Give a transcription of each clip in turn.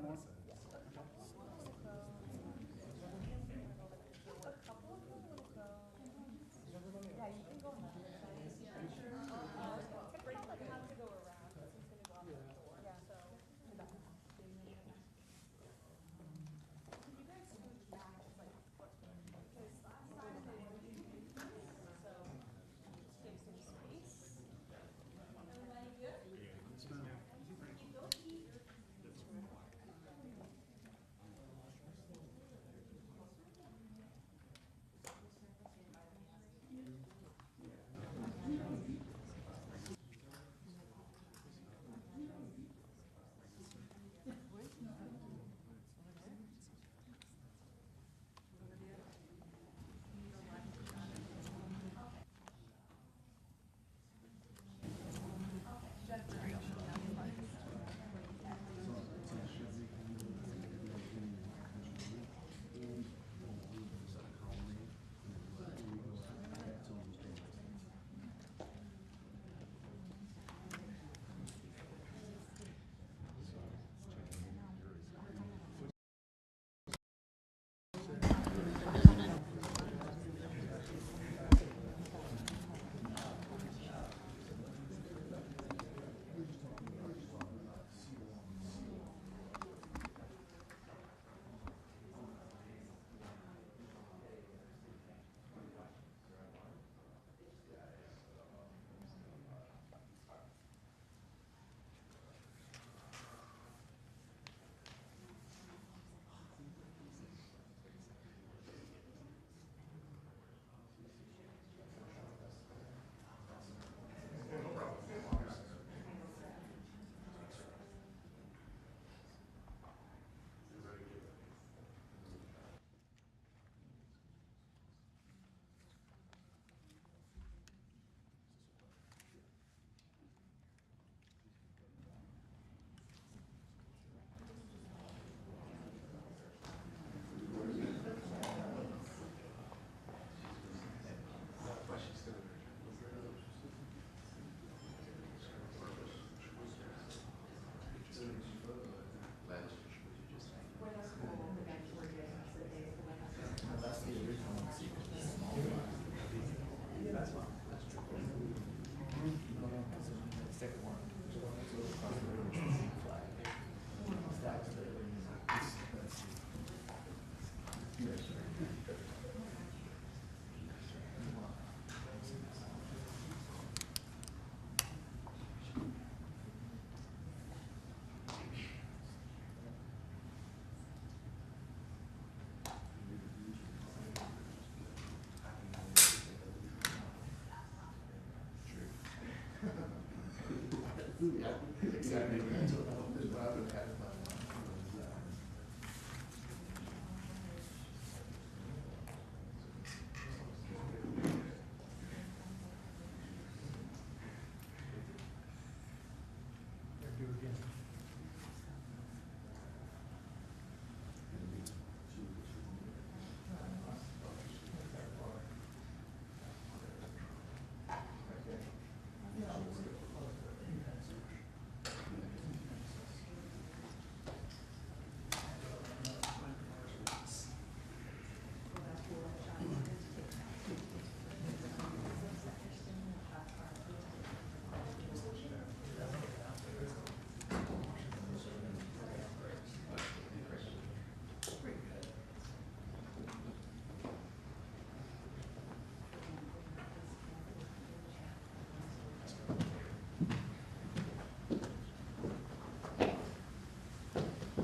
more? Yeah, exactly. That's what I would have. Do it again.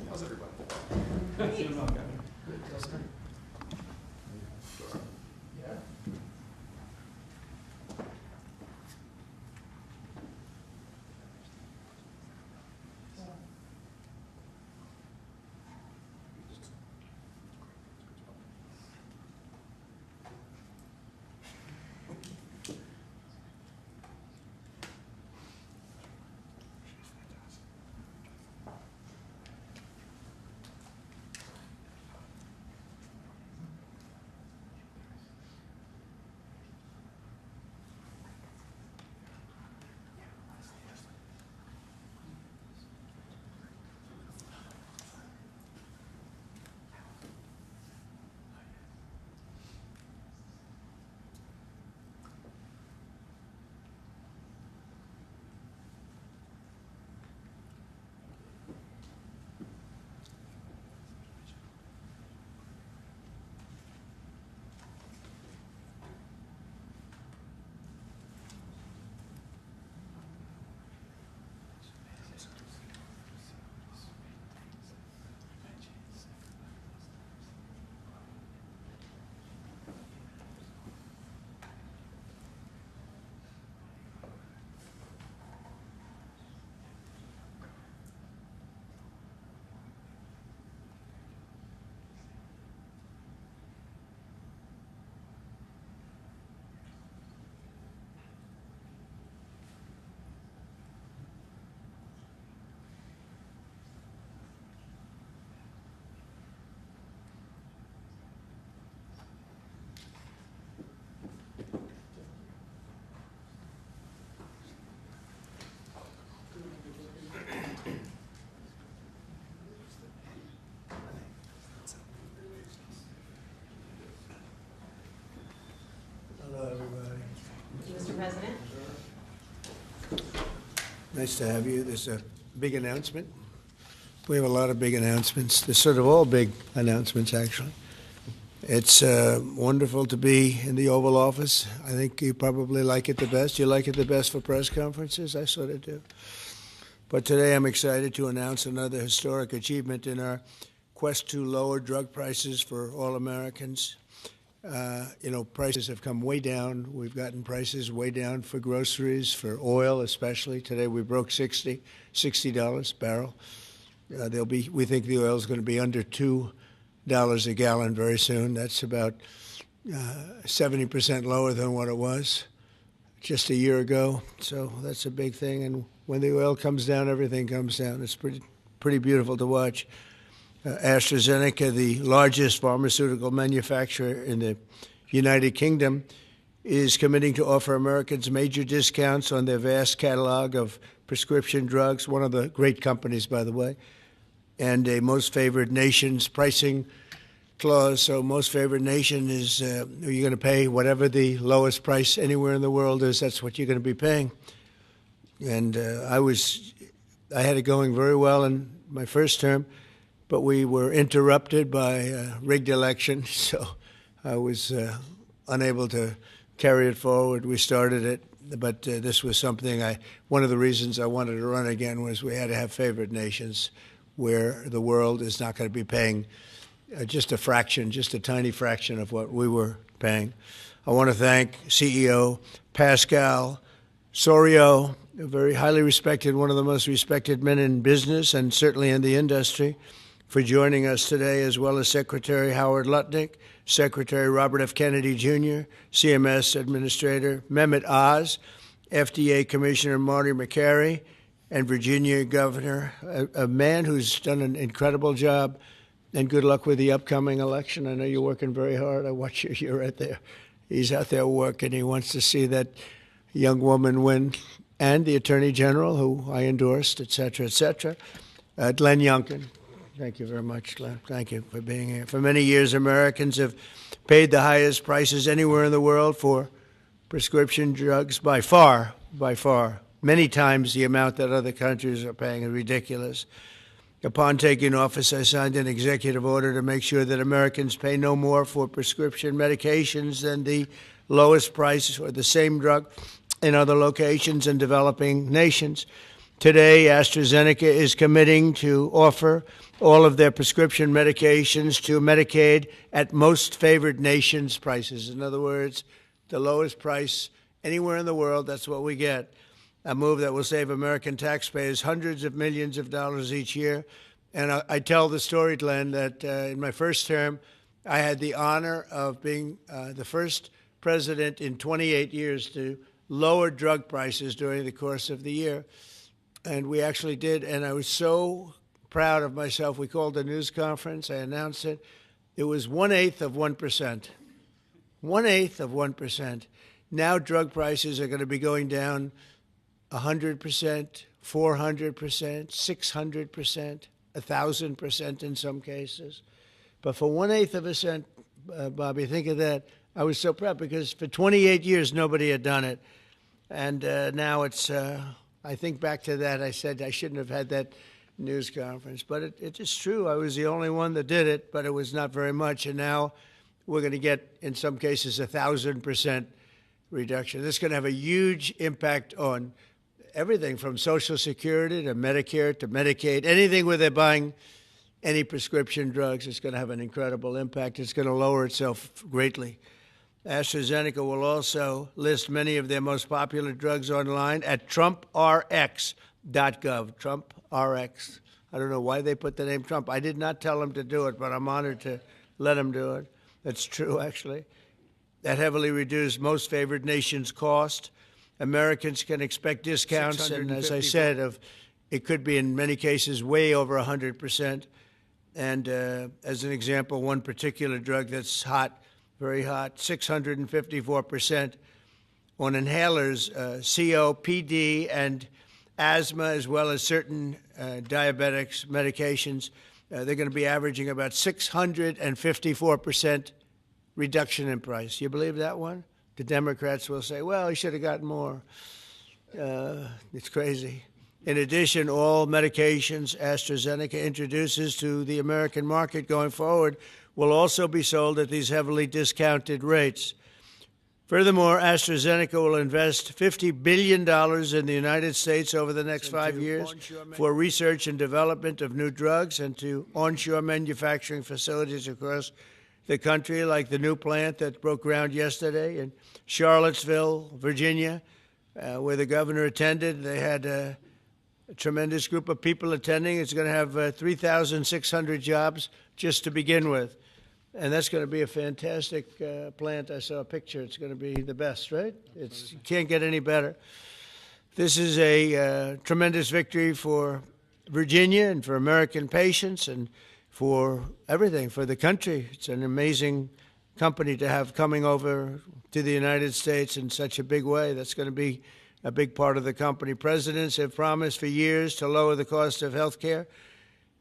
How's everybody? Doing well, Kevin. Good, Justin. Yeah. Nice to have you. There's a big announcement. We have a lot of big announcements. They're sort of all big announcements, actually. It's wonderful to be in the Oval Office. I think you probably like it the best. You like it the best for press conferences? I sort of do. But today I'm excited to announce another historic achievement in our quest to lower drug prices for all Americans. Prices have come way down. We've gotten prices way down for groceries, for oil especially. Today we broke $60 a barrel. We think the oil is going to be under $2 a gallon very soon. That's about 70% lower than what it was just a year ago. So that's a big thing. And when the oil comes down, everything comes down. It's pretty beautiful to watch. AstraZeneca, the largest pharmaceutical manufacturer in the United Kingdom, is committing to offer Americans major discounts on their vast catalog of prescription drugs, one of the great companies, by the way, and a most favored nation's pricing clause. So most favored nation is you're going to pay whatever the lowest price anywhere in the world is. That's what you're going to be paying. And I had it going very well in my first term, but we were interrupted by a rigged election, so I was unable to carry it forward. We started it, but this was something one of the reasons I wanted to run again was we had to have favored nations where the world is not going to be paying just a fraction, just a tiny fraction of what we were paying. I want to thank CEO Pascal Soriot, a very highly respected, one of the most respected men in business and certainly in the industry, for joining us today, as well as Secretary Howard Lutnick, Secretary Robert F. Kennedy Jr., CMS Administrator Mehmet Oz, FDA Commissioner Marty McCary, and Virginia Governor, a man who's done an incredible job, and good luck with the upcoming election. I know you're working very hard. I watch you. You're right there. He's out there working. He wants to see that young woman win, and the Attorney General, who I endorsed, et cetera, et cetera. Glenn Youngkin. Thank you very much, Glenn. Thank you for being here. For many years, Americans have paid the highest prices anywhere in the world for prescription drugs by far, many times the amount that other countries are paying is ridiculous. Upon taking office, I signed an executive order to make sure that Americans pay no more for prescription medications than the lowest price for the same drug in other locations in developing nations. Today, AstraZeneca is committing to offer all of their prescription medications to Medicaid at most favored nations prices. In other words, the lowest price anywhere in the world, that's what we get. A move that will save American taxpayers hundreds of millions of dollars each year. And I tell the story, Glenn, that in my first term, I had the honor of being the first president in 28 years to lower drug prices during the course of the year. And we actually did, and I was so proud of myself. We called a news conference. I announced it. It was 1/8 of 1%. 1/8 of 1%. Now drug prices are going to be going down 100%, 400%, 600%, 1,000% in some cases. But for 1/8 of a cent, Bobby, think of that. I was so proud because for 28 years, nobody had done it. And now it's, I think back to that, I said I shouldn't have had that news conference. But it is true. I was the only one that did it, but it was not very much. And now we're going to get, in some cases, 1,000% reduction. This is going to have a huge impact on everything from Social Security to Medicare to Medicaid, anything where they're buying any prescription drugs. It's going to have an incredible impact. It's going to lower itself greatly. AstraZeneca will also list many of their most popular drugs online at TrumpRx.gov. TrumpRx. I don't know why they put the name Trump. I did not tell them to do it, but I'm honored to let them do it. That's true, actually. That heavily reduced most favored nations cost. Americans can expect discounts, and as I said, it could be in many cases way over 100%. And as an example, one particular drug that's hot, very hot, 654% on inhalers, COPD and asthma, as well as certain diabetics medications. They're going to be averaging about 654% reduction in price. You believe that one? The Democrats will say, well, he should have gotten more. It's crazy. In addition, all medications AstraZeneca introduces to the American market going forward will also be sold at these heavily discounted rates. Furthermore, AstraZeneca will invest $50 billion in the United States over the next 5 years for research and development of new drugs and to onshore manufacturing facilities across the country, like the new plant that broke ground yesterday in Charlottesville, Virginia, where the governor attended. They had a tremendous group of people attending. It's going to have 3,600 jobs just to begin with. And that's going to be a fantastic plant. I saw a picture. It's going to be the best, right? You can't get any better. This is a tremendous victory for Virginia and for American patients and for everything, for the country. It's an amazing company to have coming over to the United States in such a big way. That's going to be a big part of the company. Presidents have promised for years to lower the cost of health care.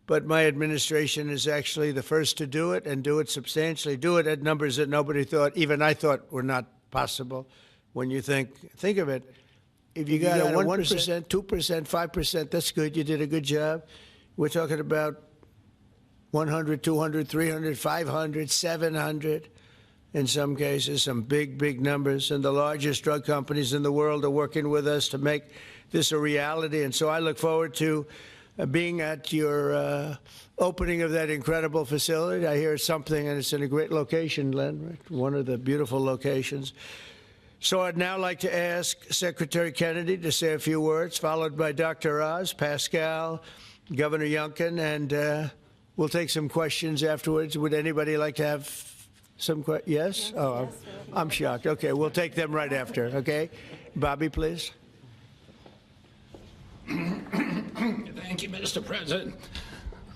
But my administration is actually the first to do it and do it substantially, do it at numbers that nobody thought, even I thought, were not possible. When you think of it, if you got a 1%, 2%, 5%, that's good. You did a good job. We're talking about 100, 200, 300, 500, 700 in some cases, some big, big numbers. And the largest drug companies in the world are working with us to make this a reality. And so I look forward to being at your opening of that incredible facility. I hear something, and it's in a great location, Len, right? One of the beautiful locations. So I'd now like to ask Secretary Kennedy to say a few words, followed by Dr. Oz, Pascal, Governor Youngkin, and we'll take some questions afterwards. Would anybody like to have some questions? Yes? Oh, I'm shocked. Okay, we'll take them right after, okay? Bobby, please. Thank you, Mr. President.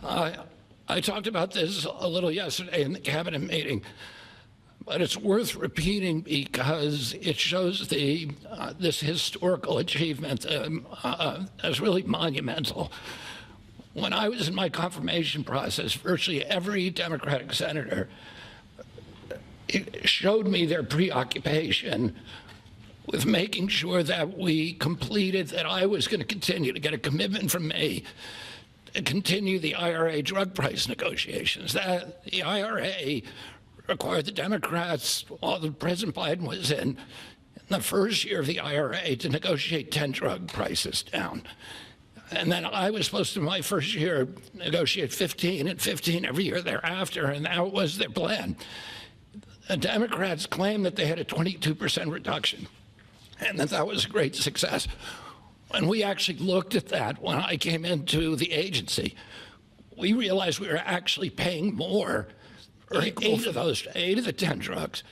I talked about this a little yesterday in the cabinet meeting, but it's worth repeating because it shows this historical achievement as really monumental. When I was in my confirmation process, virtually every Democratic senator showed me their preoccupation with making sure that we completed, that I was going to continue to get a commitment from me to continue the IRA drug price negotiations. That the IRA required the Democrats, while President Biden was in the first year of the IRA, to negotiate 10 drug prices down. And then I was supposed to, my first year, negotiate 15 and 15 every year thereafter, and that was their plan. The Democrats claimed that they had a 22% reduction, and that was a great success. When we actually looked at that, when I came into the agency, we realized we were actually paying more for 8 of the 10 drugs.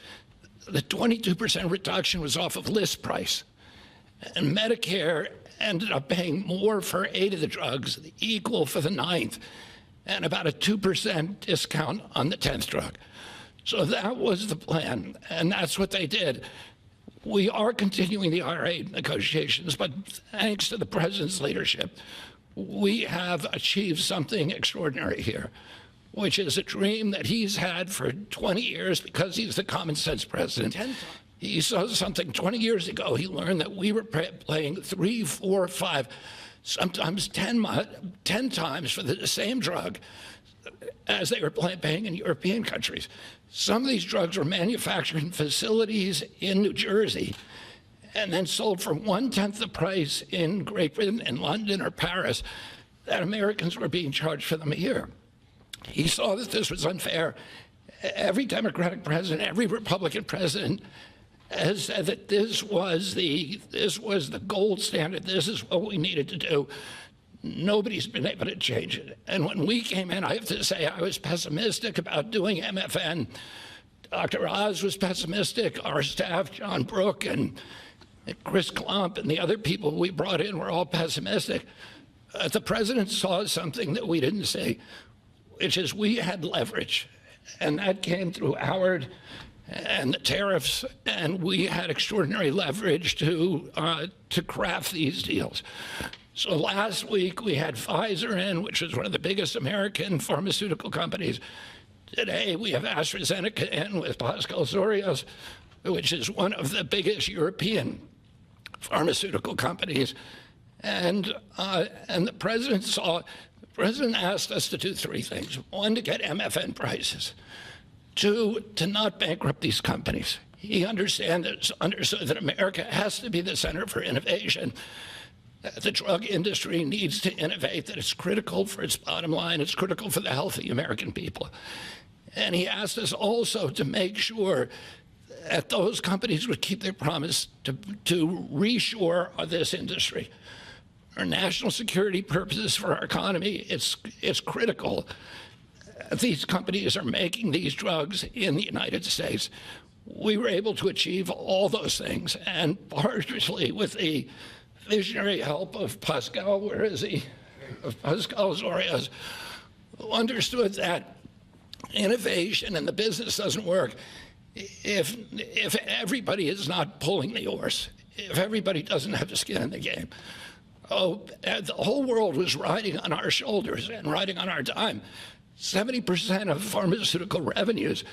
The 22% reduction was off of list price. And Medicare ended up paying more for 8 of the drugs, equal for the 9th, and about a 2% discount on the 10th drug. So that was the plan, and that's what they did. We are continuing the IRA negotiations, but thanks to the president's leadership, we have achieved something extraordinary here, which is a dream that he's had for 20 years because he's the common sense president. He saw something 20 years ago. He learned that we were paying 3, 4, 5, sometimes 10 times for the same drug as they were paying in European countries. Some of these drugs were manufactured in facilities in New Jersey and then sold for 1/10 the price in Great Britain, in London or Paris, that Americans were being charged for them here. He saw that this was unfair. Every Democratic president, every Republican president has said that this was the gold standard. This is what we needed to do. Nobody's been able to change it. And when we came in, I have to say I was pessimistic about doing MFN. Dr. Oz was pessimistic. Our staff, John Brook and Chris Klump and the other people we brought in were all pessimistic. The president saw something that we didn't see, which is we had leverage. And that came through Howard and the tariffs, and we had extraordinary leverage to craft these deals. So last week we had Pfizer in, which is one of the biggest American pharmaceutical companies. Today we have AstraZeneca in with Pascal Soriot, which is one of the biggest European pharmaceutical companies. And the president asked us to do three things. One, to get MFN prices. Two, to not bankrupt these companies. He understood that America has to be the center for innovation. The drug industry needs to innovate, that it's critical for its bottom line, it's critical for the health of the American people. And he asked us also to make sure that those companies would keep their promise to reshore this industry. For national security purposes, for our economy, it's critical. These companies are making these drugs in the United States. We were able to achieve all those things, and partially with the visionary help of Pascal, where is he? Of Pascal Zorias, who understood that innovation and the business doesn't work if everybody is not pulling the oars, if everybody doesn't have a skin in the game. Oh, the whole world was riding on our shoulders and riding on our dime. 70% of pharmaceutical revenues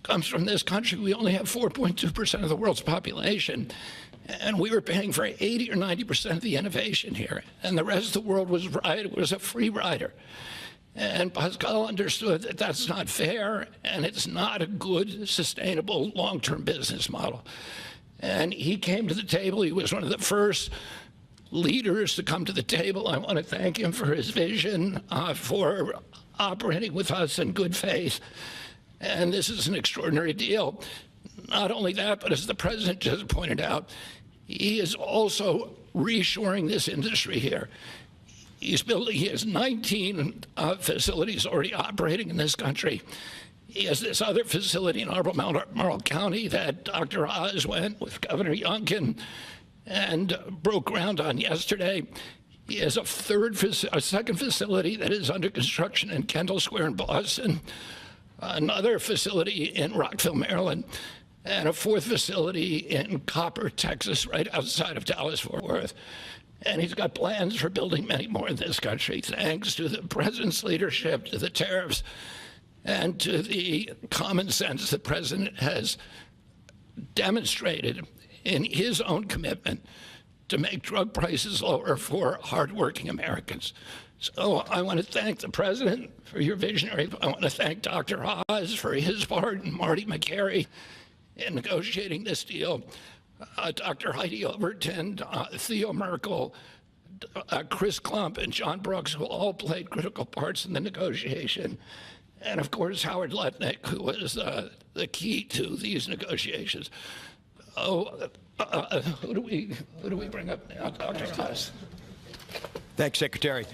comes from this country. We only have 4.2% of the world's population. And we were paying for 80 or 90% of the innovation here. And the rest of the world was a free rider. And Pascal understood that that's not fair, and it's not a good, sustainable, long-term business model. And he came to the table. He was one of the first leaders to come to the table. I want to thank him for his vision, for operating with us in good faith. And this is an extraordinary deal. Not only that, but as the president just pointed out, he is also reshoring this industry here. He has 19 facilities already operating in this country. He has this other facility in Albemarle County that Dr. Oz went with Governor Youngkin and broke ground on yesterday. He has a second facility that is under construction in Kendall Square in Boston, another facility in Rockville, Maryland, and a fourth facility in Copper, Texas, right outside of Dallas-Fort Worth. And he's got plans for building many more in this country, thanks to the president's leadership, to the tariffs, and to the common sense the president has demonstrated in his own commitment to make drug prices lower for hardworking Americans. So I want to thank the president for your visionary. I want to thank Dr. Oz for his part, and Marty McGarry in negotiating this deal. Dr. Heidi Overton, Theo Merkel, Chris Klump, and John Brooks, who all played critical parts in the negotiation. And of course, Howard Lutnick, who was the key to these negotiations. Oh, who do we bring up now? Dr. Oz. Thanks, Secretary.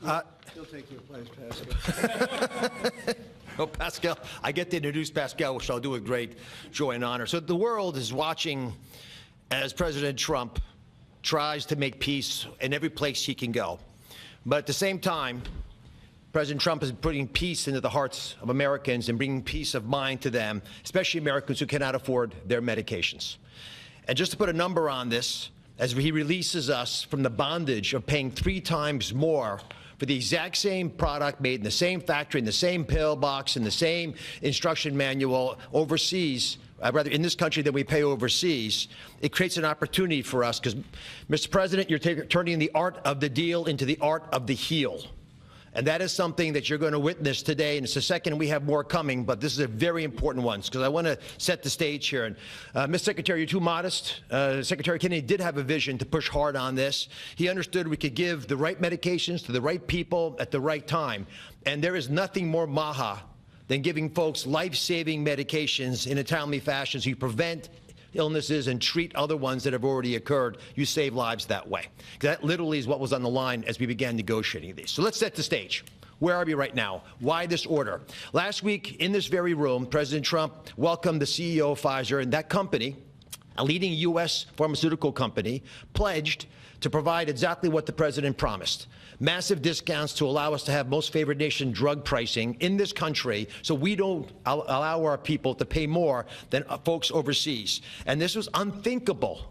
He'll take your place, Pascal. Oh, Pascal, I get to introduce Pascal, which I'll do with great joy and honor. So the world is watching as President Trump tries to make peace in every place he can go. But at the same time, President Trump is putting peace into the hearts of Americans and bringing peace of mind to them, especially Americans who cannot afford their medications. And just to put a number on this, as he releases us from the bondage of paying 3 times more for the exact same product made in the same factory, in the same pill box, in the same instruction manual overseas, rather in this country than we pay overseas, it creates an opportunity for us because, Mr. President, you're turning the art of the deal into the art of the heel. And that is something that you're going to witness today. And it's the second, we have more coming, but this is a very important one because I want to set the stage here. And Mr. Secretary, you're too modest. Secretary Kennedy did have a vision to push hard on this. He understood we could give the right medications to the right people at the right time. And there is nothing more maha than giving folks life-saving medications in a timely fashion so you prevent illnesses and treat other ones that have already occurred. You save lives that way. That literally is what was on the line as we began negotiating these. So let's set the stage. Where are we right now? Why this order? Last week in this very room, President Trump welcomed the CEO of Pfizer, and that company, a leading U.S. pharmaceutical company, pledged to provide exactly what the president promised. Massive discounts to allow us to have most favored nation drug pricing in this country so we don't allow our people to pay more than folks overseas. And this was unthinkable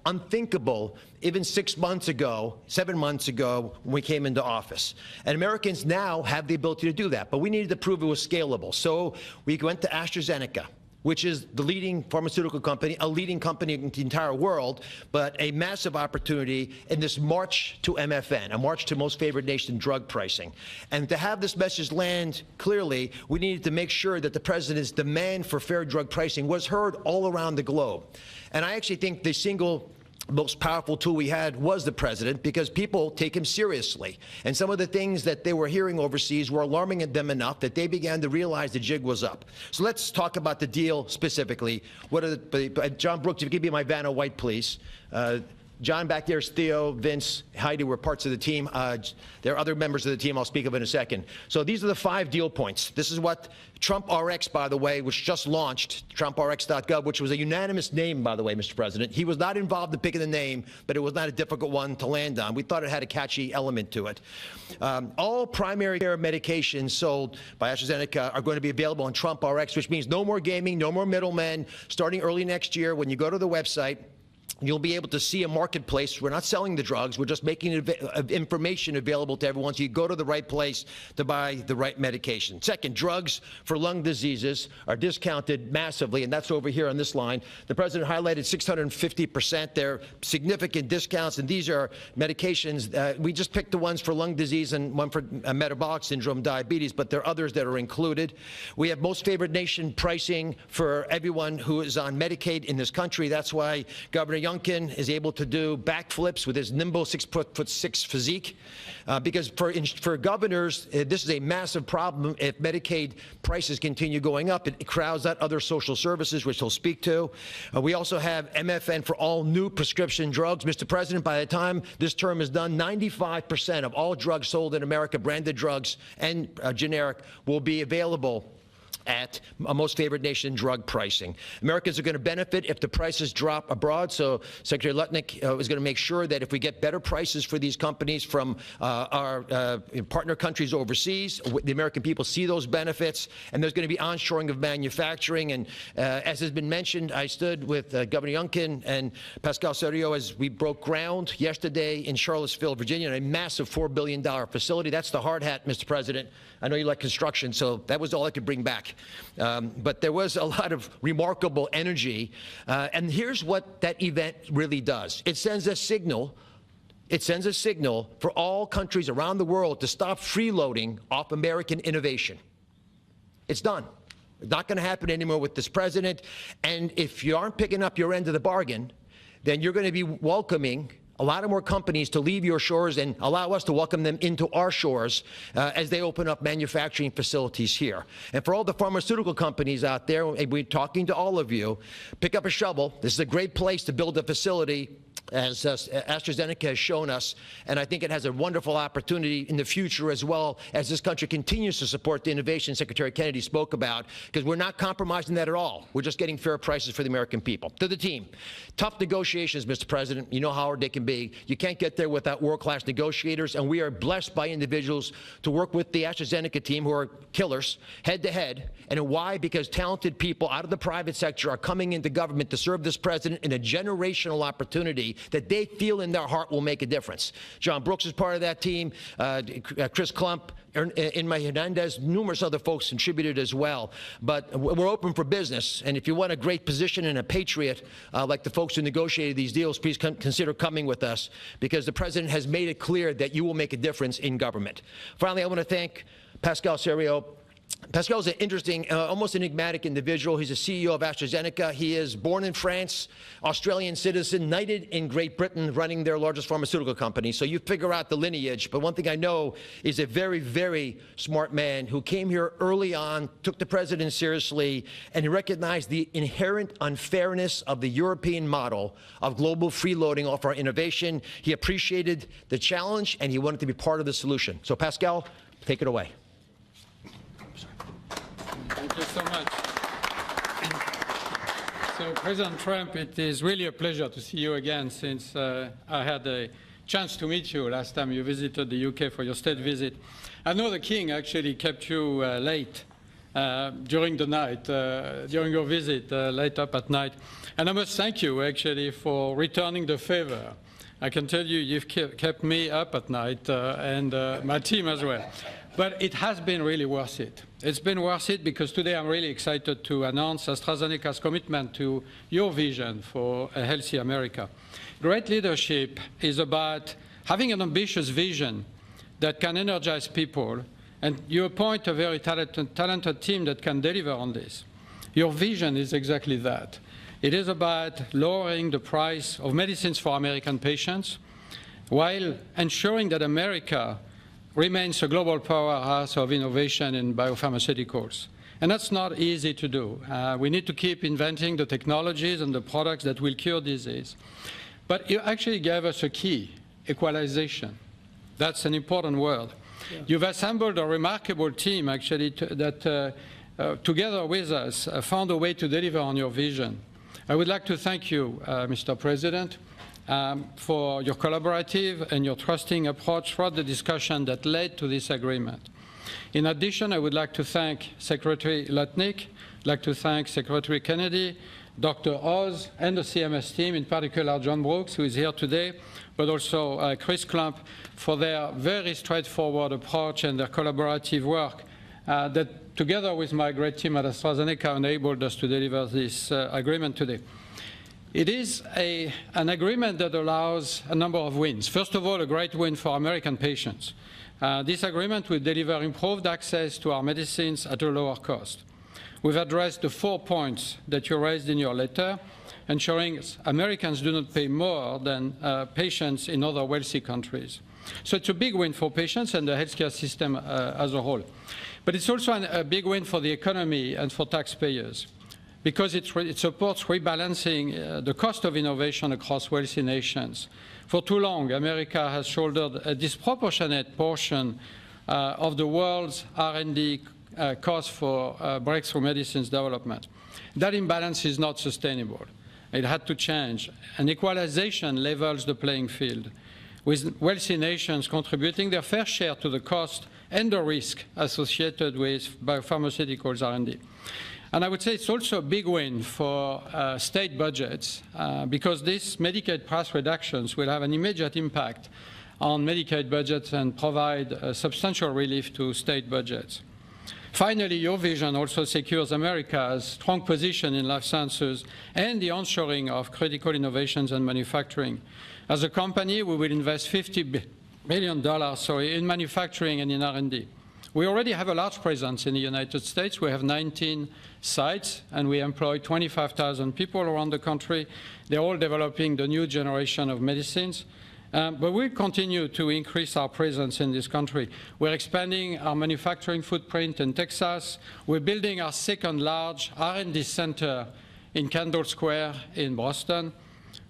even 6 months ago, 7 months ago when we came into office. And Americans now have the ability to do that, but we needed to prove it was scalable. So we went to AstraZeneca. which is the leading pharmaceutical company, a leading company in the entire world, but a massive opportunity in this march to MFN, a march to most favored nation drug pricing. And to have this message land clearly, we needed to make sure that the president's demand for fair drug pricing was heard all around the globe. And I actually think the single most powerful tool we had was the president, because people take him seriously. And some of the things that they were hearing overseas were alarming them enough that they began to realize the jig was up. So let's talk about the deal specifically. What are John Brooks, if you give me my Vanna White, please. John back there is Theo, Vince, Heidi were parts of the team. There are other members of the team I'll speak of in a second. So these are the 5 deal points. This is what Trump RX, by the way, which just launched, TrumpRx.gov, which was a unanimous name, by the way, Mr. President. He was not involved in picking the name, but it was not a difficult one to land on. We thought it had a catchy element to it. All primary care medications sold by AstraZeneca are going to be available on Trump RX, which means no more gaming, no more middlemen. Starting early next year, when you go to the website, you'll be able to see a marketplace. We're not selling the drugs. We're just making information available to everyone so you go to the right place to buy the right medication. Second, drugs for lung diseases are discounted massively, and that's over here on this line. The president highlighted 650%. They're significant discounts, and these are medications. We just picked the ones for lung disease and one for metabolic syndrome, diabetes, but there are others that are included. We have most favored nation pricing for everyone who is on Medicaid in this country. That's why Governor Youngkin is able to do backflips with his nimble 6'6" physique, because for governors, this is a massive problem. If Medicaid prices continue going up, it crowds out other social services, which he'll speak to. We also have MFN for all new prescription drugs. Mr. President, by the time this term is done, 95% of all drugs sold in America, branded drugs and generic, will be available at a most favored nation drug pricing. Americans are going to benefit if the prices drop abroad. So Secretary Lutnick is going to make sure that if we get better prices for these companies from our partner countries overseas, the American people see those benefits, and there's going to be onshoring of manufacturing. And as has been mentioned, I stood with Governor Youngkin and Pascal Soriot as we broke ground yesterday in Charlottesville, Virginia, in a massive $4 billion facility. That's the hard hat, Mr. President. I know you like construction, so that was all I could bring back. But there was a lot of remarkable energy. And here's what that event really does. It sends a signal. It sends a signal for all countries around the world to stop freeloading off American innovation. It's done. It's not going to happen anymore with this president. And if you aren't picking up your end of the bargain, then you're going to be welcoming a lot of more companies to leave your shores and allow us to welcome them into our shores as they open up manufacturing facilities here. And for all the pharmaceutical companies out there, we're talking to all of you, pick up a shovel. This is a great place to build a facility, as AstraZeneca has shown us, and I think it has a wonderful opportunity in the future as well as this country continues to support the innovation Secretary Kennedy spoke about, because we're not compromising that at all. We're just getting fair prices for the American people. To the team, tough negotiations, Mr. President. You know how hard they can be. You can't get there without world-class negotiators, and we are blessed by individuals to work with the AstraZeneca team, who are killers, head-to-head. And why? Because talented people out of the private sector are coming into government to serve this president in a generational opportunity that they feel in their heart will make a difference. John Brooks is part of that team. Chris Klump, Inma Hernandez, numerous other folks contributed as well. But we're open for business. And if you want a great position and a patriot, like the folks who negotiated these deals, please consider coming with us, because the president has made it clear that you will make a difference in government. Finally, I want to thank Pascal Soriot. Pascal is an interesting, almost enigmatic individual. He's a CEO of AstraZeneca. He is born in France, Australian citizen, knighted in Great Britain, running their largest pharmaceutical company. So you figure out the lineage. But one thing I know is a very, very smart man who came here early on, took the president seriously, and he recognized the inherent unfairness of the European model of global freeloading off our innovation. He appreciated the challenge, and he wanted to be part of the solution. So Pascal, take it away. Thank you so much. So, President Trump, it is really a pleasure to see you again, since I had a chance to meet you last time you visited the UK for your state visit. I know the King actually kept you late during the night, during your visit, late up at night. And I must thank you, actually, for returning the favor I can tell you, you've kept me up at night and my team as well. But it has been really worth it. It's been worth it because today I'm really excited to announce AstraZeneca's commitment to your vision for a healthy America. Great leadership is about having an ambitious vision that can energize people, and you appoint a very talented team that can deliver on this. Your vision is exactly that. It is about lowering the price of medicines for American patients while ensuring that America remains a global powerhouse of innovation in biopharmaceuticals. And that's not easy to do. We need to keep inventing the technologies and the products that will cure disease. But you actually gave us a key, equalization. That's an important word. Yeah. You've assembled a remarkable team, actually, that together with us found a way to deliver on your vision. I would like to thank you, Mr. President, for your collaborative and your trusting approach throughout the discussion that led to this agreement. In addition, I would like to thank Secretary Lutnick, I'd like to thank Secretary Kennedy, Dr. Oz, and the CMS team, in particular John Brooks, who is here today, but also Chris Klump, for their very straightforward approach and their collaborative work that, together with my great team at AstraZeneca, enabled us to deliver this agreement today. It is an agreement that allows a number of wins. First of all, a great win for American patients. This agreement will deliver improved access to our medicines at a lower cost. We've addressed the 4 points that you raised in your letter, ensuring Americans do not pay more than patients in other wealthy countries. So it's a big win for patients and the healthcare system as a whole. But it's also a big win for the economy and for taxpayers, because it supports rebalancing the cost of innovation across wealthy nations. For too long, America has shouldered a disproportionate portion of the world's R&D cost for breakthrough medicines development. That imbalance is not sustainable. It had to change. And equalization levels the playing field, with wealthy nations contributing their fair share to the cost and the risk associated with biopharmaceuticals R&D. And I would say it's also a big win for state budgets because these Medicaid price reductions will have an immediate impact on Medicaid budgets and provide substantial relief to state budgets. Finally, your vision also secures America's strong position in life sciences and the onshoring of critical innovations and manufacturing. As a company, we will invest $50 billion in manufacturing and in R&D. We already have a large presence in the United States. We have 19 sites, and we employ 25,000 people around the country. They're all developing the new generation of medicines. But we'll continue to increase our presence in this country. We're expanding our manufacturing footprint in Texas. We're building our second large R&D center in Kendall Square in Boston.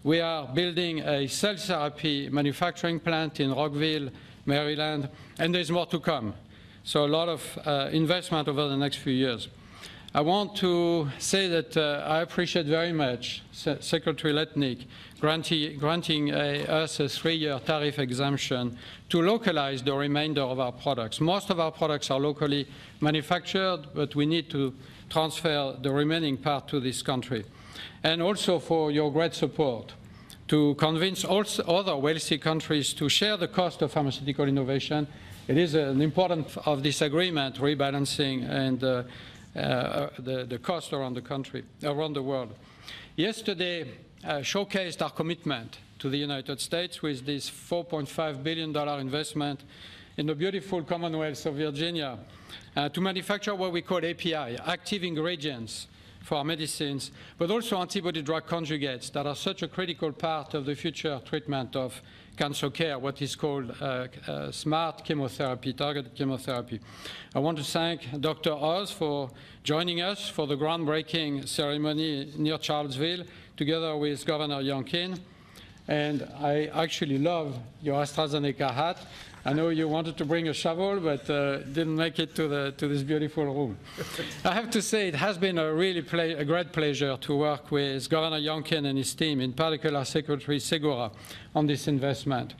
We are building a cell therapy manufacturing plant in Rockville, Maryland, and there's more to come. So a lot of investment over the next few years. I want to say that I appreciate very much Secretary Lutnick granting us a 3-year tariff exemption to localize the remainder of our products. Most of our products are locally manufactured, but we need to transfer the remaining part to this country. And also for your great support to convince also other wealthy countries to share the cost of pharmaceutical innovation. It is an important of this agreement, rebalancing and the cost around the country, around the world. Yesterday showcased our commitment to the United States with this $4.5 billion investment in the beautiful Commonwealth of Virginia to manufacture what we call API, active ingredients for our medicines, but also antibody-drug conjugates that are such a critical part of the future treatment of cancer care, what is called smart chemotherapy, targeted chemotherapy. I want to thank Dr. Oz for joining us for the groundbreaking ceremony near Charlottesville, together with Governor Youngkin. And I actually love your AstraZeneca hat. I know you wanted to bring a shovel, but didn't make it to this beautiful room. I have to say it has been a great pleasure to work with Governor Youngkin and his team, in particular Secretary Segura, on this investment.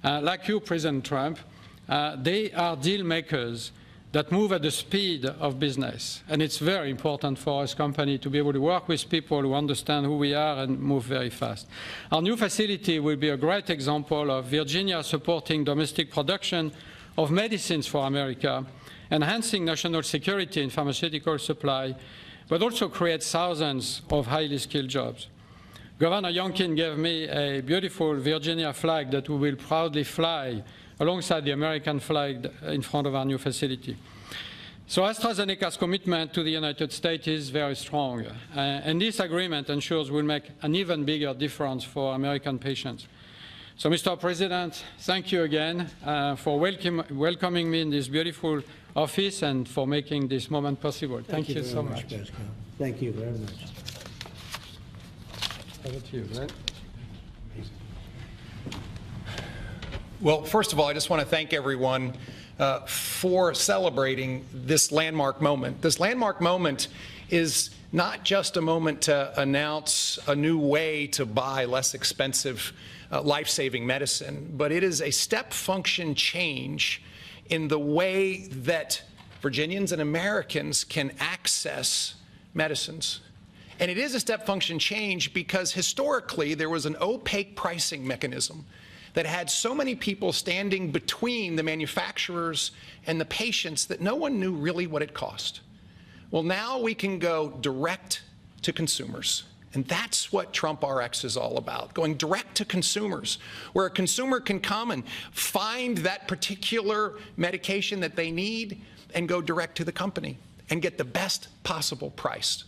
Like you, President Trump, they are deal makers that move at the speed of business. And it's very important for us company to be able to work with people who understand who we are and move very fast. Our new facility will be a great example of Virginia supporting domestic production of medicines for America, enhancing national security in pharmaceutical supply, but also creates thousands of highly skilled jobs. Governor Youngkin gave me a beautiful Virginia flag that we will proudly fly alongside the American flag in front of our new facility. So AstraZeneca's commitment to the United States is very strong, and this agreement ensures we'll make an even bigger difference for American patients. So, Mr. President, thank you again for welcoming me in this beautiful office and for making this moment possible. Thank you so much. Pascal. Thank you very much. Over to you, Glenn. Well, first of all, I just want to thank everyone for celebrating this landmark moment. This landmark moment is not just a moment to announce a new way to buy less expensive life-saving medicine, but it is a step function change in the way that Virginians and Americans can access medicines. And it is a step function change because historically there was an opaque pricing mechanism that had so many people standing between the manufacturers and the patients that no one knew really what it cost. Well, now we can go direct to consumers. And that's what Trump Rx is all about, going direct to consumers, where a consumer can come and find that particular medication that they need and go direct to the company and get the best possible price.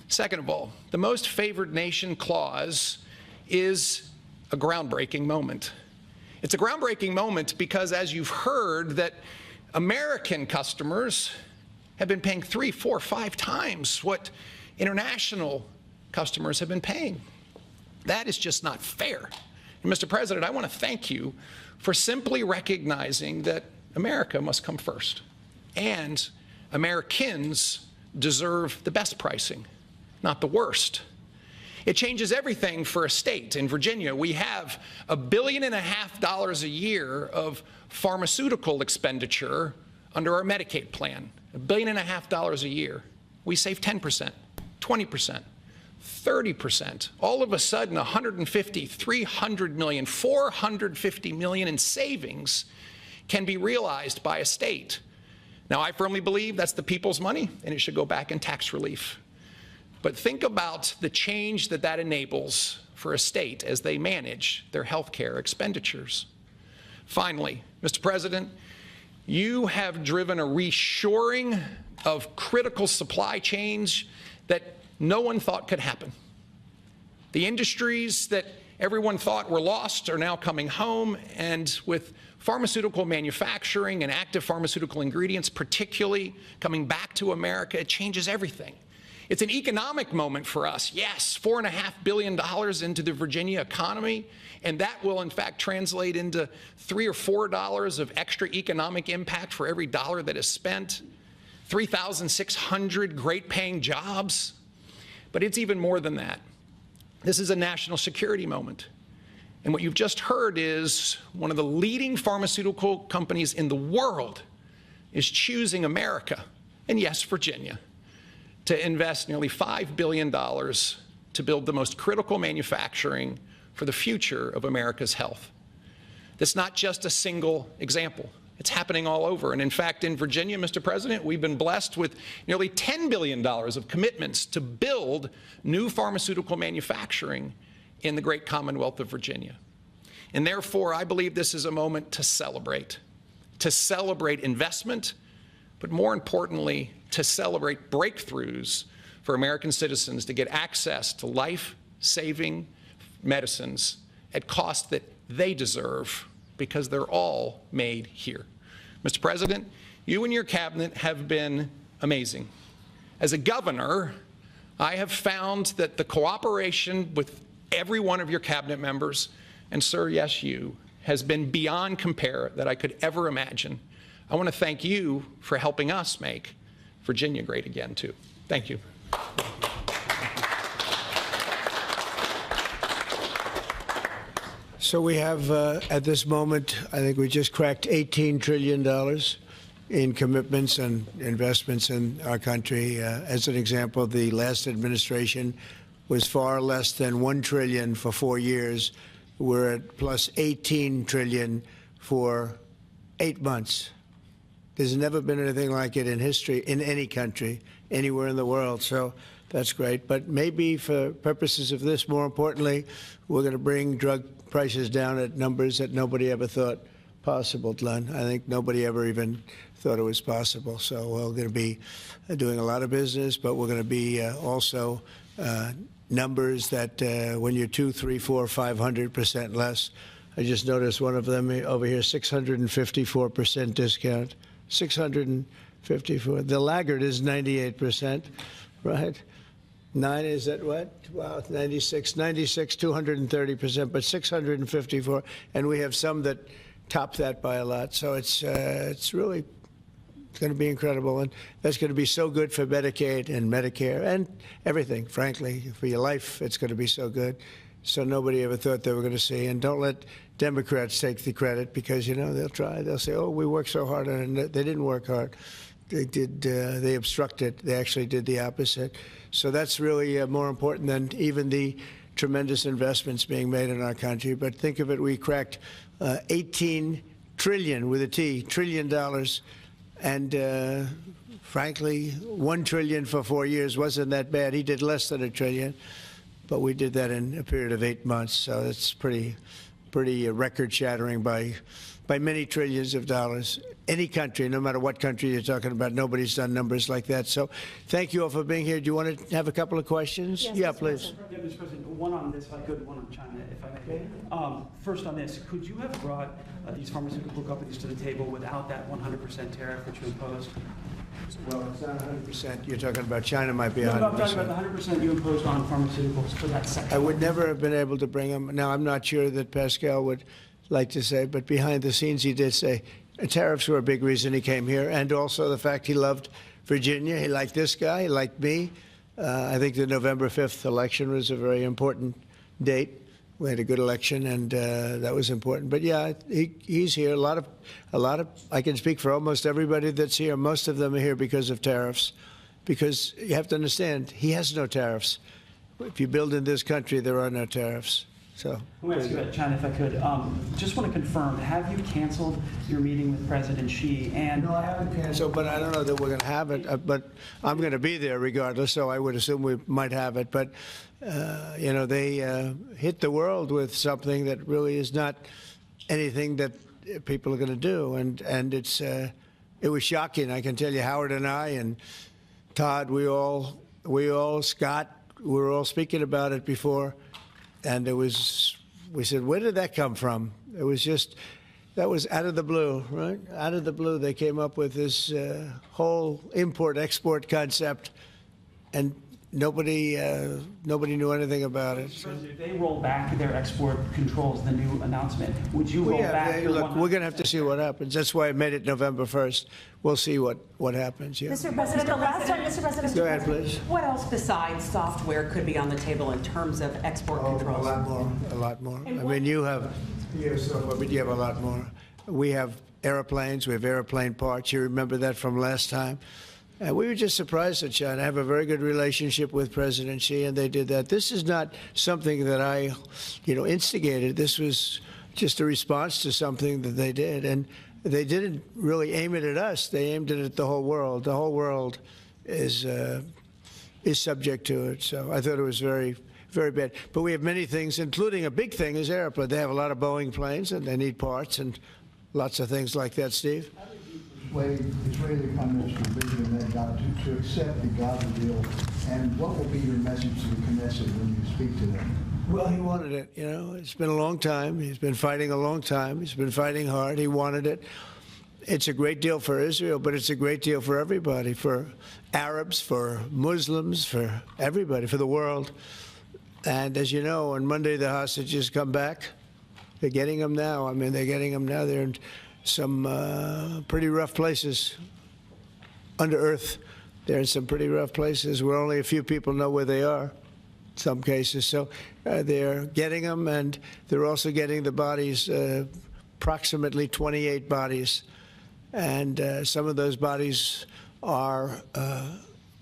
Second of all, the most favored nation clause is a groundbreaking moment. It's a groundbreaking moment because, as you've heard, that American customers have been paying 3, 4, 5 times what international customers have been paying. That is just not fair. And Mr. President, I want to thank you for simply recognizing that America must come first. And Americans deserve the best pricing, not the worst. It changes everything for a state. In Virginia, we have $1.5 billion a year of pharmaceutical expenditure under our Medicaid plan. $1.5 billion a year. We save 10%, 20%, 30%. All of a sudden, 150, 300 million, 450 million in savings can be realized by a state. Now, I firmly believe that's the people's money, and it should go back in tax relief. But think about the change that that enables for a state as they manage their health care expenditures. Finally, Mr. President, you have driven a reshoring of critical supply chains that no one thought could happen. The industries that everyone thought were lost are now coming home, and with pharmaceutical manufacturing and active pharmaceutical ingredients particularly coming back to America, it changes everything. It's an economic moment for us. Yes, $4.5 billion into the Virginia economy, and that will in fact translate into $3 or $4 of extra economic impact for every dollar that is spent, 3,600 great paying jobs. But it's even more than that. This is a national security moment. And what you've just heard is one of the leading pharmaceutical companies in the world is choosing America, and yes, Virginia, to invest nearly $5 billion to build the most critical manufacturing for the future of America's health. That's not just a single example. It's happening all over. And in fact, in Virginia, Mr. President, we've been blessed with nearly $10 billion of commitments to build new pharmaceutical manufacturing in the great Commonwealth of Virginia. And therefore, I believe this is a moment to celebrate investment, but more importantly, to celebrate breakthroughs for American citizens to get access to life-saving medicines at costs that they deserve because they're all made here. Mr. President, you and your cabinet have been amazing. As a governor, I have found that the cooperation with every one of your cabinet members, and sir, yes, you, has been beyond compare that I could ever imagine. I want to thank you for helping us make Virginia great again, too. Thank you. So we have, at this moment, I think we just cracked $18 trillion in commitments and investments in our country. As an example, the last administration was far less than $1 trillion for 4 years. We're at plus $18 trillion for 8 months. There's never been anything like it in history in any country, anywhere in the world. So that's great. But maybe for purposes of this, more importantly, we're going to bring drug prices down at numbers that nobody ever thought possible, Glenn. I think nobody ever even thought it was possible. So we're going to be doing a lot of business, but we're going to be also numbers that when you're 2, 3, 4, 500% less. I just noticed one of them over here, 654% discount. 654. The laggard is 98%, right? 9 is at what? Wow, 96, 230%, but 654, and we have some that top that by a lot. So it's really going to be incredible, and that's going to be so good for Medicaid and Medicare and everything. Frankly, for your life, it's going to be so good. So nobody ever thought they were going to see. And don't let Democrats take the credit, because they'll try. They'll say, "Oh, we worked so hard on it." They didn't work hard. They did. They obstructed. They actually did the opposite. So that's really more important than even the tremendous investments being made in our country. But think of it: we cracked 18 trillion with a T, trillion dollars, and frankly, 1 trillion for 4 years wasn't that bad. He did less than a trillion, but we did that in a period of 8 months. So it's pretty record-shattering by many trillions of dollars. Any country, no matter what country you're talking about, nobody's done numbers like that. So thank you all for being here. Do you want to have a couple of questions? Yes, yeah, please. Yeah, Mr. President, one on this, if I could, one on China, if I may. First on this, could you have brought these pharmaceutical companies to the table without that 100% tariff which you imposed? Well, it's not 100%. You're talking about China might be 100%. No, I'm talking about the 100% you imposed on pharmaceuticals for that sector. I would never have been able to bring them. Now, I'm not sure that Pascal would like to say, but behind the scenes he did say tariffs were a big reason he came here, and also the fact he loved Virginia. He liked this guy. He liked me. I think the November 5th election was a very important date. We had a good election, and that was important. But yeah, he's here. A lot of. I can speak for almost everybody that's here. Most of them are here because of tariffs, because you have to understand he has no tariffs. If you build in this country, there are no tariffs. So. Let me ask you about China, if I could. Just want to confirm: have you canceled your meeting with President Xi? And no, I haven't canceled, but I don't know that we're going to have it. But I'm going to be there regardless, so I would assume we might have it. But they hit the world with something that really is not anything that people are going to do, and it was shocking. I can tell you, Howard and I and Todd, we all Scott, we were all speaking about it before, and we said, where did that come from? It was just. That was out of the blue, right? Out of the blue, they came up with this whole import-export concept, and nobody knew anything about it. So. If they roll back their export controls, the new announcement, would you roll back? Look, we're going to have to see what happens. That's why I made it November 1st. We'll see what happens. Yeah. Mr. President, the last time, Mr. President, go ahead, please. What else besides software could be on the table in terms of export controls? A lot more. I mean, you have software, but you have a lot more. We have airplanes. We have airplane parts. You remember that from last time. We were just surprised at China. I have a very good relationship with President Xi, and they did that. This is not something that I, instigated. This was just a response to something that they did, and they didn't really aim it at us. They aimed it at the whole world. The whole world is subject to it. So I thought it was very, very bad. But we have many things, including a big thing is airplane. They have a lot of Boeing planes, and they need parts and lots of things like that. Steve. Israeli Prime Minister Benjamin Netanyahu to accept the Gaza deal, and what will be your message to the Knesset when you speak to them? Well, he wanted it. It's been a long time. He's been fighting a long time. He's been fighting hard. He wanted it. It's a great deal for Israel, but it's a great deal for everybody, for Arabs, for Muslims, for everybody, for the world. And as you know, on Monday the hostages come back. They're getting them now. I mean, they're getting them now. They're in some pretty rough places under earth. They're in some pretty rough places where only a few people know where they are, in some cases. So they're getting them, and they're also getting the bodies, approximately 28 bodies and some of those bodies are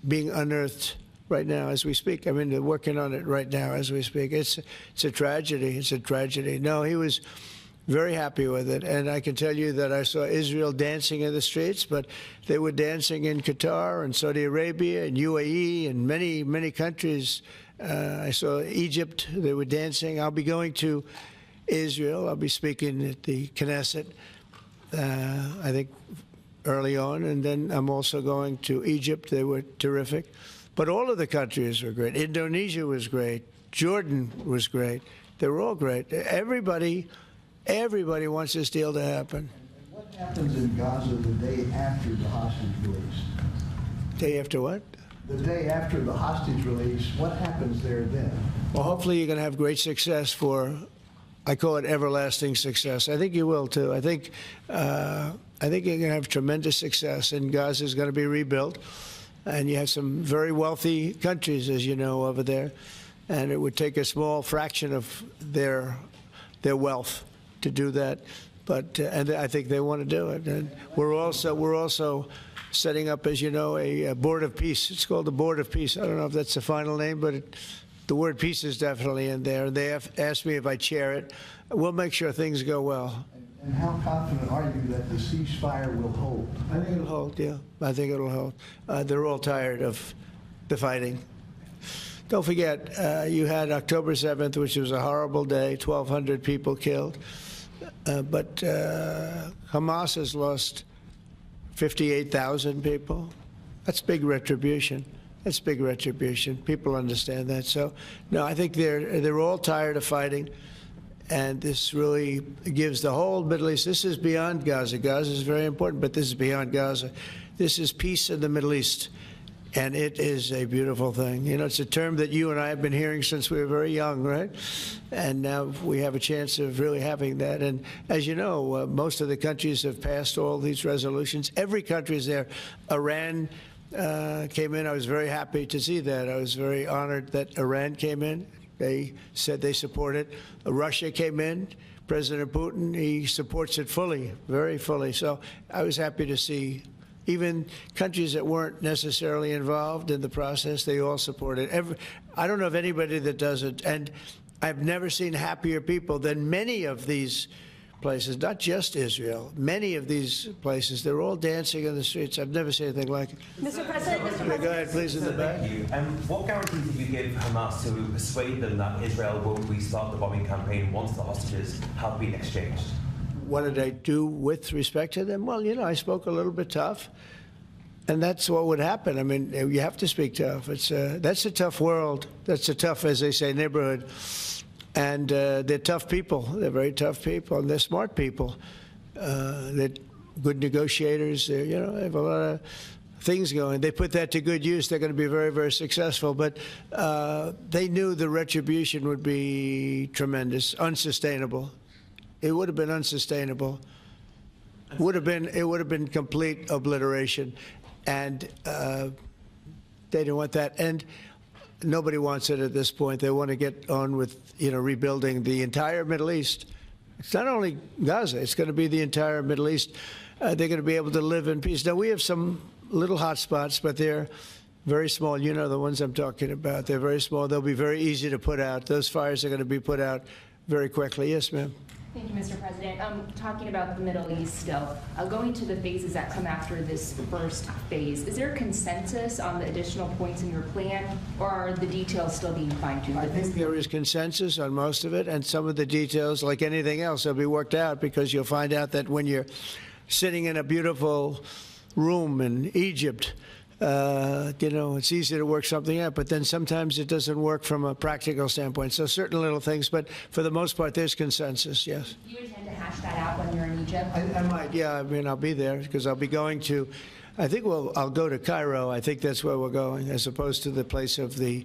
being unearthed right now as we speak. I mean, they're working on it right now as we speak. It's a tragedy. It's a tragedy. No, he was very happy with it, and I can tell you that I saw Israel dancing in the streets, but they were dancing in Qatar and Saudi Arabia and UAE and many, many countries. I saw Egypt. They were dancing. I'll be going to Israel. I'll be speaking at the Knesset, I think, early on, and then I'm also going to Egypt. They were terrific. But all of the countries were great. Indonesia was great. Jordan was great. They were all great. Everybody wants this deal to happen. What happens in Gaza the day after the hostage release? Day after what? The day after the hostage release, what happens there then? Well, hopefully you're going to have great success I call it everlasting success. I think you will, too. I think you're going to have tremendous success, and Gaza is going to be rebuilt. And you have some very wealthy countries, as you know, over there. And it would take a small fraction of their wealth to do that. But and I think they want to do it. And we're also setting up, as you know, a board of peace. It's called the Board of Peace. I don't know if that's the final name, but the word peace is definitely in there. They have asked me if I chair it. We'll make sure things go well. And how confident are you that the ceasefire will hold? I think it'll hold, yeah. I think it'll hold. They're all tired of the fighting. Don't forget, you had October 7th, which was a horrible day, 1,200 people killed. But Hamas has lost 58,000 people. That's big retribution. That's big retribution. People understand that. So, no, I think they're all tired of fighting. And this really gives the whole Middle East, this is beyond Gaza. Gaza is very important, but this is beyond Gaza. This is peace in the Middle East, and it is a beautiful thing. You know, it's a term that you and I have been hearing since we were very young, right? And now we have a chance of really having that. And as you know, most of the countries have passed all these resolutions. Every country is there. Iran came in. I was very happy to see that. I was very honored that Iran came in. They said they support it. Russia came in. President Putin, he supports it fully, very fully. So I was happy to see even countries that weren't necessarily involved in the process, they all support it. I don't know of anybody that does it. And I've never seen happier people than many of these places, not just Israel, many of these places. They're all dancing in the streets. I've never seen anything like it. Mr. President, Go ahead, please, in the back. Thank you. What guarantees did you give Hamas to persuade them that Israel will restart the bombing campaign once the hostages have been exchanged? What did I do with respect to them? Well, you know, I spoke a little bit tough, and that's what would happen. I mean, you have to speak tough. That's a tough world. That's a tough, as they say, neighborhood. And they're tough people. They're very tough people, and they're smart people. They're good negotiators. They have a lot of things going. They put that to good use. They're going to be very, very successful. But they knew the retribution would be tremendous, unsustainable. It would have been unsustainable. It would have been complete obliteration, and they didn't want that. And nobody wants it at this point. They want to get on with, rebuilding the entire Middle East. It's not only Gaza. It's going to be the entire Middle East. They're going to be able to live in peace. Now, we have some little hot spots, but they're very small. You know the ones I'm talking about. They're very small. They'll be very easy to put out. Those fires are going to be put out very quickly. Yes, ma'am. Thank you, Mr. President. Talking about the Middle East still, going to the phases that come after this first phase, is there a consensus on the additional points in your plan, or are the details still being fine-tuned? I think there is consensus on most of it, and some of the details, like anything else, will be worked out, because you'll find out that when you're sitting in a beautiful room in Egypt, it's easy to work something out, but then sometimes it doesn't work from a practical standpoint. So certain little things, but for the most part, there's consensus, yes. Do you intend to hash that out when you're in Egypt? I might, yeah. I mean, I'll be there, because I'll be going to, I'll go to Cairo. I think that's where we're going, as opposed to the place of the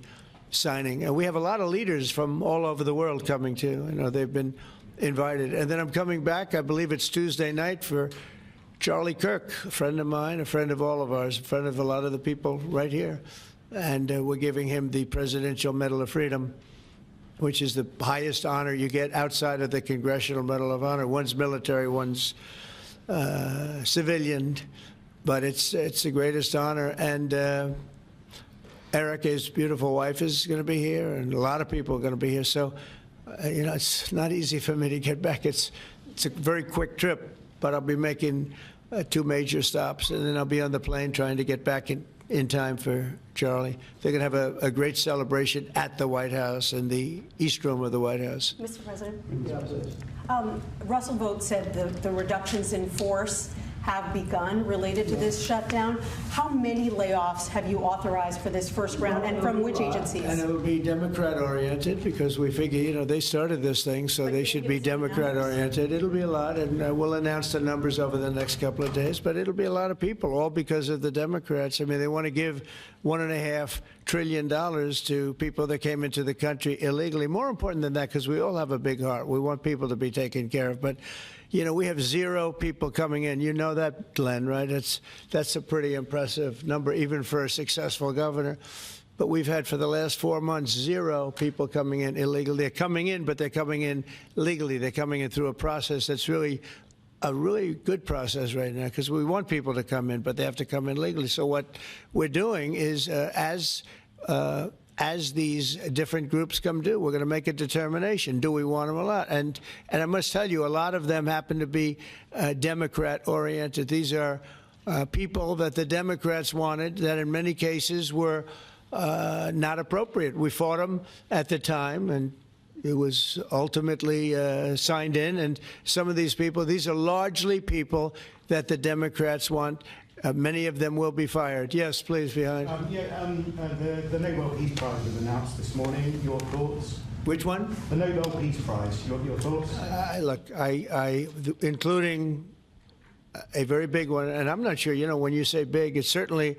signing. And we have a lot of leaders from all over the world coming, too. They've been invited. And then I'm coming back, I believe it's Tuesday night, for Charlie Kirk, a friend of mine, a friend of all of ours, a friend of a lot of the people right here. And we're giving him the Presidential Medal of Freedom, which is the highest honor you get outside of the Congressional Medal of Honor. One's military, one's civilian, but it's the greatest honor. And Eric, his beautiful wife, is going to be here, and a lot of people are going to be here. So, it's not easy for me to get back. It's a very quick trip, but I'll be making 2 major stops, and then I'll be on the plane trying to get back in time for Charlie. They're going to have a great celebration at the White House, in the East Room of the White House. Mr. President? Yeah, please. Russell Vought said the reductions in force have begun related to this shutdown. How many layoffs have you authorized for this first round, and from which agencies? And it will be Democrat-oriented, because we figure, they started this thing, so they should be Democrat-oriented. It'll be a lot, and we'll announce the numbers over the next couple of days, but it'll be a lot of people, all because of the Democrats. I mean, they want to give $1.5 trillion to people that came into the country illegally. More important than that, because we all have a big heart. We want people to be taken care of, but we have 0 people coming in. You know that, Glenn, right? That's a pretty impressive number, even for a successful governor. But we've had, for the last 4 months, 0 people coming in illegally. They're coming in, but they're coming in legally. They're coming in through a process that's really a really good process right now, because we want people to come in, but they have to come in legally. So what we're doing is, as these different groups come due, we're going to make a determination. Do we want them or not? And I must tell you, a lot of them happen to be Democrat-oriented. These are people that the Democrats wanted, that in many cases were not appropriate. We fought them at the time, and it was ultimately signed in. And some of these people, these are largely people that the Democrats want. Many of them will be fired. Yes, please, behind. The Nobel Peace Prize was announced this morning. Your thoughts? Which one? The Nobel Peace Prize. Your thoughts? Look, including a very big one, and I'm not sure, when you say big, it's certainly,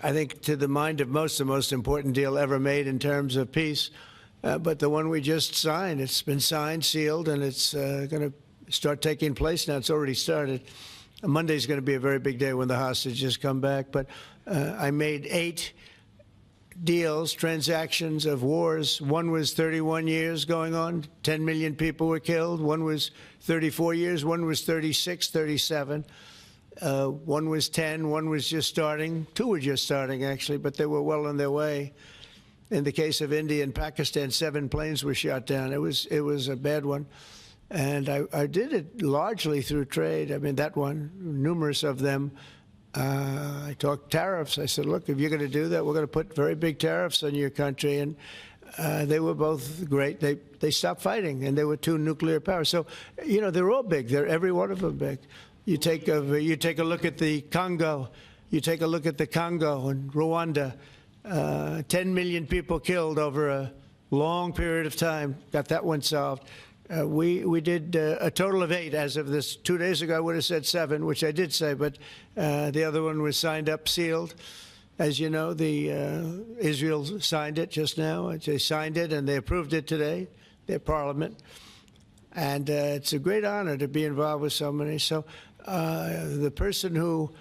I think, to the mind of most, the most important deal ever made in terms of peace. But the one we just signed, it's been signed, sealed, and it's going to start taking place now. It's already started. Monday's going to be a very big day when the hostages come back. But I made 8 deals, transactions of wars. One was 31 years going on. 10 million people were killed. One was 34 years. One was 36, 37. One was 10. One was just starting. 2 were just starting, actually, but they were well on their way. In the case of India and Pakistan, 7 planes were shot down. It was a bad one. And I did it largely through trade. I mean, that one, numerous of them. I talked tariffs. I said, look, if you're going to do that, we're going to put very big tariffs on your country. And they were both great. They stopped fighting, and there were 2 nuclear powers. So, they're all big. They're every one of them big. You take a look at the Congo. You take a look at the Congo and Rwanda. 10 million people killed over a long period of time. Got that one solved. We did a total of 8 as of this. 2 days ago, I would have said 7, which I did say, but the other one was signed up, sealed. As you know, Israel signed it just now. They signed it, and they approved it today, their parliament. And it's a great honor to be involved with so many. So the person who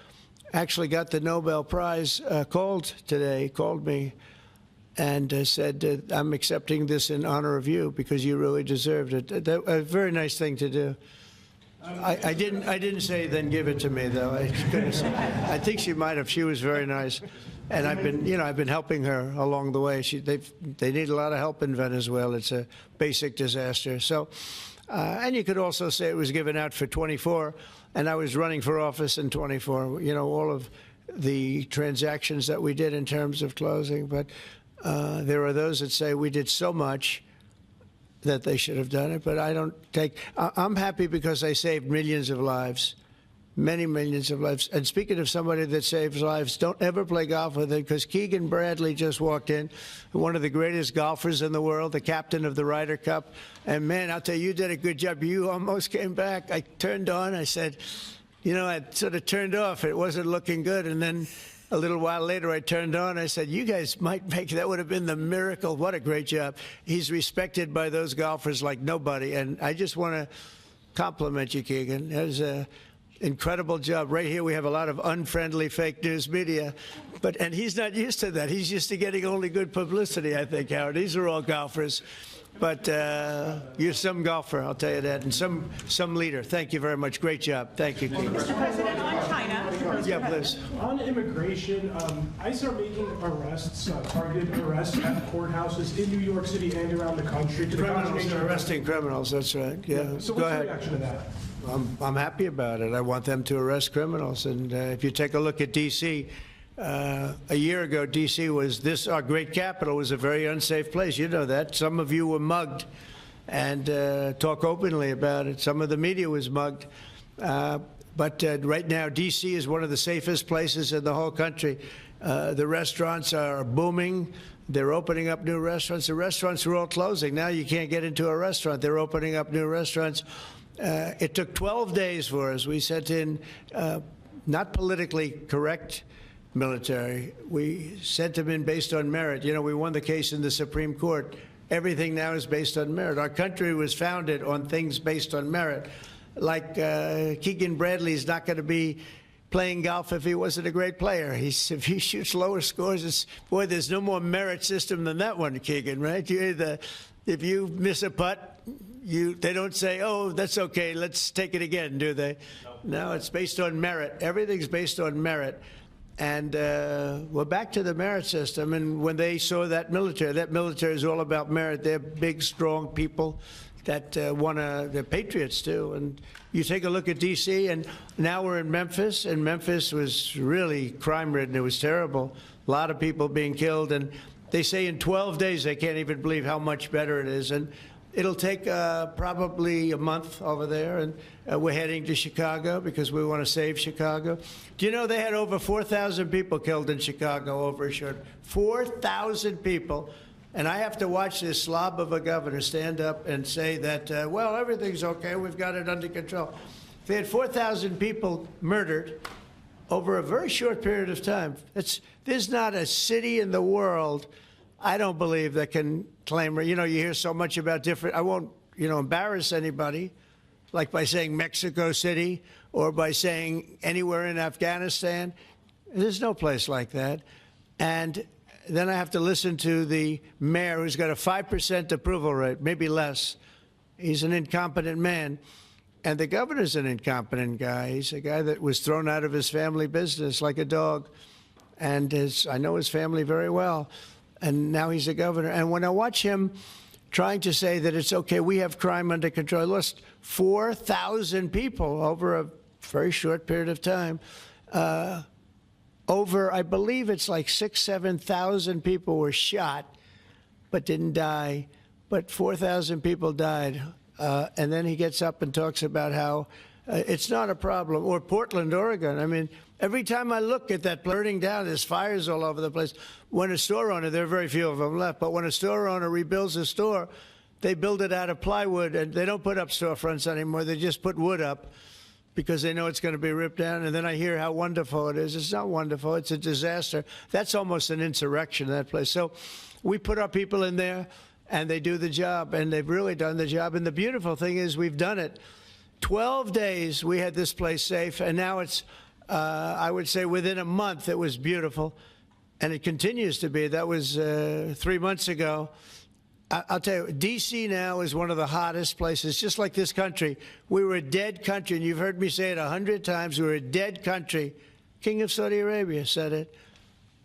actually got the Nobel Prize called me, and said, I'm accepting this in honor of you because you really deserved it. A very nice thing to do. I didn't say then give it to me, though. I think she might have. She was very nice. And I've been helping her along the way. They need a lot of help in Venezuela. It's a basic disaster. So, and you could also say it was given out for 24, and I was running for office in 24. All of the transactions that we did in terms of closing, but there are those that say we did so much that they should have done it, but I don't take. I'm happy because I saved millions of lives, many millions of lives. And speaking of somebody that saves lives, don't ever play golf with it, because Keegan Bradley just walked in, one of the greatest golfers in the world, the captain of the Ryder Cup. And man, I'll tell you, you did a good job. You almost came back. I turned on. I said, I sort of turned off. It wasn't looking good, and then a little while later, I turned on. I said, you guys might make that would have been the miracle. What a great job. He's respected by those golfers like nobody. And I just want to compliment you, Keegan. That was an incredible job. Right here, we have a lot of unfriendly fake news media. And he's not used to that. He's used to getting only good publicity, I think, Howard. These are all golfers. But you're some golfer, I'll tell you that, and some leader. Thank you very much. Great job. Thank you, Keith. Mr. President, on China. Yeah, please. On immigration, ICE are making arrests, targeted arrests at courthouses in New York City and around the country. To the Criminals are arresting criminals, that's right. Yeah. So Go what's ahead. your reaction to that? I'm happy about it. I want them to arrest criminals. And if you take a look at D.C., a year ago, D.C. was our great capital was a very unsafe place. You know that. Some of you were mugged, and talk openly about it. Some of the media was mugged. But right now, D.C. is one of the safest places in the whole country. The restaurants are booming. They're opening up new restaurants. The restaurants were all closing. Now you can't get into a restaurant. They're opening up new restaurants. It took 12 days for us. We sent in not politically correct military. We sent them in based on merit. You know, we won the case in the Supreme Court. Everything now is based on merit. Our country was founded on things based on merit. Like Keegan Bradley's not going to be playing golf if he wasn't a great player. If he shoots lower scores, boy, there's no more merit system than that one, Keegan, right? If you miss a putt, they don't say, oh, that's okay, let's take it again, do they? No, it's based on merit. Everything's based on merit. And we're back to the merit system. And when they saw that military is all about merit. They're big, strong people that they're patriots too. And you take a look at D.C., and now we're in Memphis, and Memphis was really crime-ridden. It was terrible. A lot of people being killed. And they say in 12 days they can't even believe how much better it is. And it'll take probably a month over there, and we're heading to Chicago because we want to save Chicago. Do you know they had over 4,000 people killed in Chicago over a short 4,000 people? And I have to watch this slob of a governor stand up and say that, well, everything's okay, we've got it under control. They had 4,000 people murdered over a very short period of time. There's not a city in the world, I don't believe, that can claim, you hear so much about different, I won't, embarrass anybody, like by saying Mexico City or by saying anywhere in Afghanistan. There's no place like that. And then I have to listen to the mayor who's got a 5% approval rate, maybe less. He's an incompetent man. And the governor's an incompetent guy. He's a guy that was thrown out of his family business like a dog. And I know his family very well. And now he's a governor. And when I watch him trying to say that it's okay, we have crime under control, I lost 4,000 people over a very short period of time. I believe it's like 6,000, 7,000 people were shot but didn't die, but 4,000 people died. And then he gets up and talks about how it's not a problem. Or Portland, Oregon. I mean, every time I look at that burning down, there's fires all over the place. When a store owner, there are very few of them left, but when a store owner rebuilds a store, they build it out of plywood, and they don't put up storefronts anymore. They just put wood up because they know it's going to be ripped down. And then I hear how wonderful it is. It's not wonderful. It's a disaster. That's almost an insurrection, that place. So we put our people in there, and they do the job, and they've really done the job. And the beautiful thing is we've done it. 12 days we had this place safe, and now it's, I would say within a month it was beautiful, and it continues to be. That was 3 months ago. I'll tell you, D.C. now is one of the hottest places, just like this country. We were a dead country, and you've heard me say it 100 times. We were a dead country. King of Saudi Arabia said it.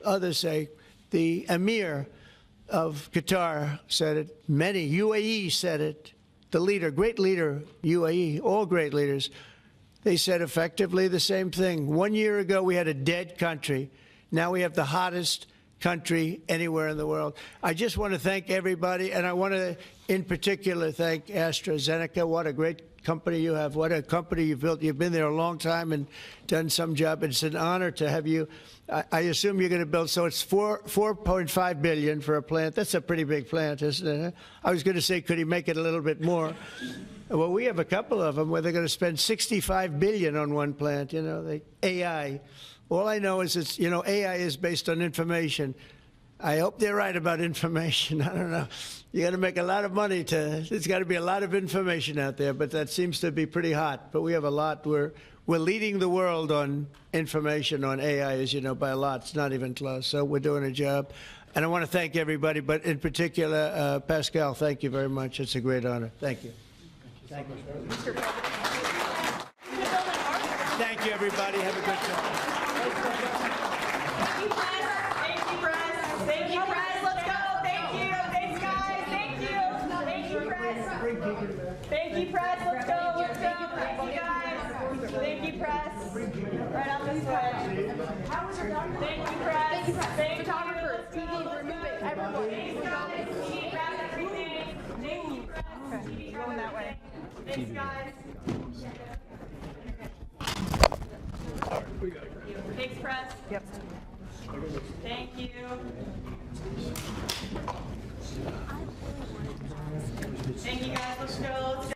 Others say the Emir of Qatar said it. Many, UAE said it. The leader, great leader, UAE, all great leaders, they said effectively the same thing. 1 year ago, we had a dead country. Now we have the hottest country anywhere in the world. I just want to thank everybody, and I want to, in particular, thank AstraZeneca. What a great company you have. What a company you've built. You've been there a long time and done some job. It's an honor to have you. I assume you're going to build, so it's $4.5 billion for a plant. That's a pretty big plant, isn't it? I was going to say, could he make it a little bit more? Well, we have a couple of them where they're going to spend $65 billion on one plant, AI. All I know is it's, AI is based on information. I hope they're right about information. I don't know. You got to make a lot of money there's got to be a lot of information out there, but that seems to be pretty hot. But we have a lot. We're leading the world on information on AI, as you know, by a lot. It's not even close. So we're doing a job. And I want to thank everybody, but in particular, Pascal, thank you very much. It's a great honor. Thank you. Thank you. Thank you, everybody. Have a good time. Thank you, press. Thank you, press. Let's go. Thank you. Thanks, guys. Thank you. Thank you, press. Thank you, press. Let's go. Let's go. Thank you, guys. Thank you, press. Right off this way. Thank you, press. Thank you, press. Photographers, TV, remove it. Everyone. Thanks, guys. TV, grab everything. Thank you, press. TV, going that way. Thanks, guys. Thanks, press. Yep. Thank you. Thank you, guys. Let's go.